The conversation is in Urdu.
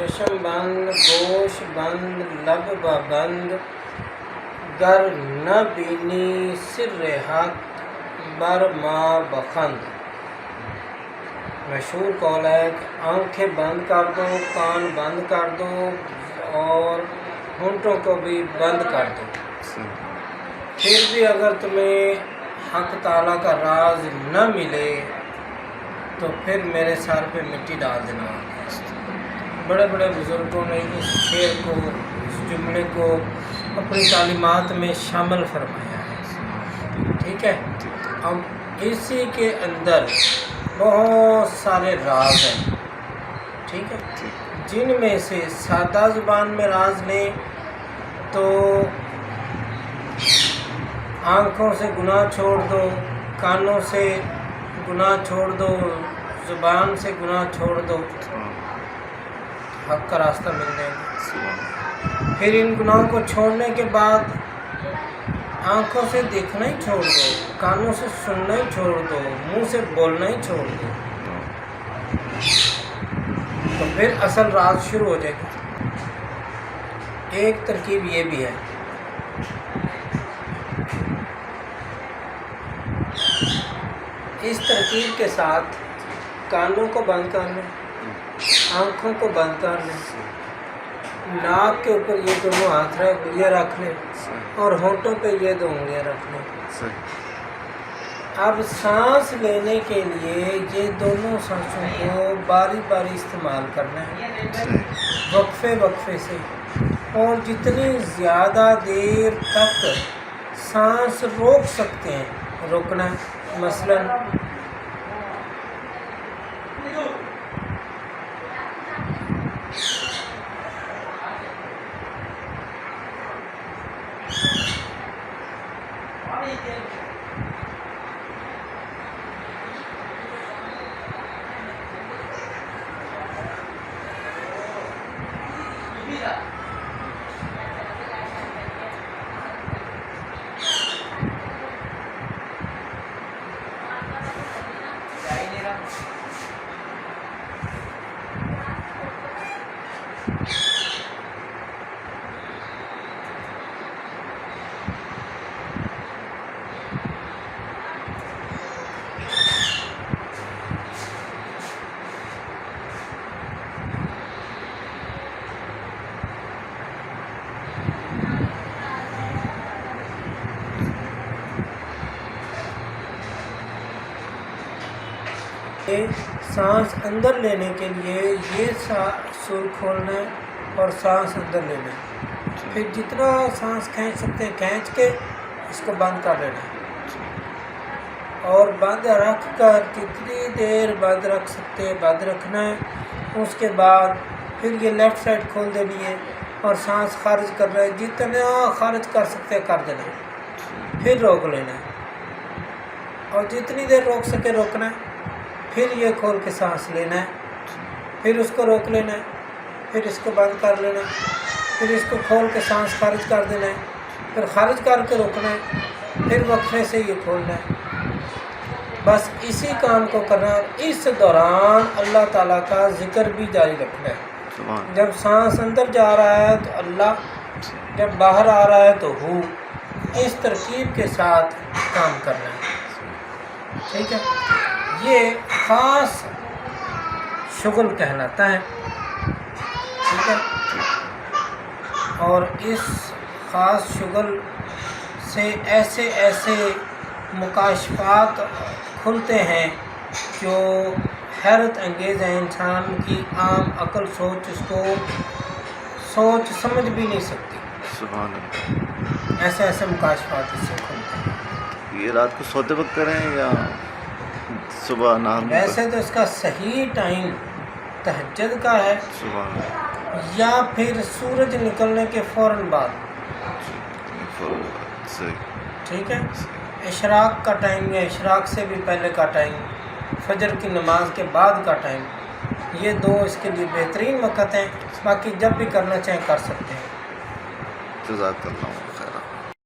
چشم بند، گوش بند، لب بند، گر نہ بینی سر حق بر ما بخند۔ مشہور قول ہے کہ آنکھیں بند کر دو، کان بند کر دو اور ہونٹوں کو بھی بند کر دو، پھر بھی اگر تمہیں حق تعالیٰ کا راز نہ ملے تو پھر میرے سر پہ مٹی ڈال دینا۔ بڑے بڑے بزرگوں نے اس شعر کو، اس جملے کو اپنی تعلیمات میں شامل فرمایا ہے۔ ٹھیک ہے، اب اسی کے اندر بہت سارے راز ہیں، ٹھیک ہے، جن میں سے سادہ زبان میں راز لیں تو آنکھوں سے گناہ چھوڑ دو، کانوں سے گناہ چھوڑ دو، زبان سے گناہ چھوڑ دو، حق کا راستہ مل جائے گا۔ پھر ان گناہوں کو چھوڑنے کے بعد آنکھوں سے دیکھنا ہی چھوڑ دو، کانوں سے سننا ہی چھوڑ دو، منہ سے بولنا ہی چھوڑ دو، تو پھر اصل راز شروع ہو جائے گا۔ ایک ترکیب یہ بھی ہے، اس ترکیب کے ساتھ کانوں کو بند کر لیں، آنکھوں کو بند کر لیں، ناک کے اوپر یہ دونوں ہاتھ رکھ لیں اور ہونٹوں پہ یہ دو انگلیاں رکھ لیں۔ اب سانس لینے کے لیے یہ دونوں سانسوں کو باری باری استعمال کرنا ہے، وقفے وقفے سے، اور جتنی زیادہ دیر تک سانس روک سکتے ہیں روکنا ہے۔ مثلاً سانس اندر لینے کے لیے یہ سر کھولنا ہے اور سانس اندر لینا ہے، پھر جتنا سانس کھینچ سکتے ہیں کھینچ کے اس کو بند کر لینا ہے، اور بند رکھ کر جتنی دیر بند رکھ سکتے ہیں بند رکھنا ہے۔ اس کے بعد پھر یہ لیفٹ سائڈ کھول دینی ہے اور سانس خارج کرنا ہے، جتنا خارج کر سکتے ہیں کر دینا ہے، پھر روک لینا ہے اور جتنی دیر روک سکے روکنا ہے، پھر یہ کھول کے سانس لینا ہے، پھر اس کو روک لینا ہے، پھر اس کو بند کر لینا ہے، پھر اس کو کھول کے سانس خارج کر دینا ہے، پھر خارج کر کے روکنا ہے، پھر وقفے سے یہ کھولنا ہے۔ بس اسی کام کو کرنا ہے، اور اس دوران اللہ تعالیٰ کا ذکر بھی جاری رکھنا ہے۔ جب سانس اندر جا رہا ہے تو اللہ، جب باہر آ رہا ہے تو ہو، اس ترکیب کے ساتھ کام کرنا ہے۔ ٹھیک ہے، یہ خاص شغل کہلاتا ہے، ٹھیک ہے، اور اس خاص شغل سے ایسے ایسے مکاشفات کھلتے ہیں جو حیرت انگیز ہیں، انسان کی عام عقل سوچ اس کو سوچ سمجھ بھی نہیں سکتی۔ سبحان اللہ، ایسے ایسے مکاشفات اس سے کھلتے ہیں۔ یہ رات کو سوتے وقت کریں یا صبح نہار؟ ویسے تو اس کا صحیح ٹائم تہجد کا ہے، سبحان اللہ، یا پھر سورج نکلنے کے فوراً بعد، صحیح، ٹھیک ہے، اشراق کا ٹائم یا اشراق سے بھی پہلے کا ٹائم، فجر کی نماز کے بعد کا ٹائم، یہ دو اس کے لیے بہترین وقت ہیں۔ باقی جب بھی کرنا چاہیں کر سکتے ہیں۔ جزاک اللہ۔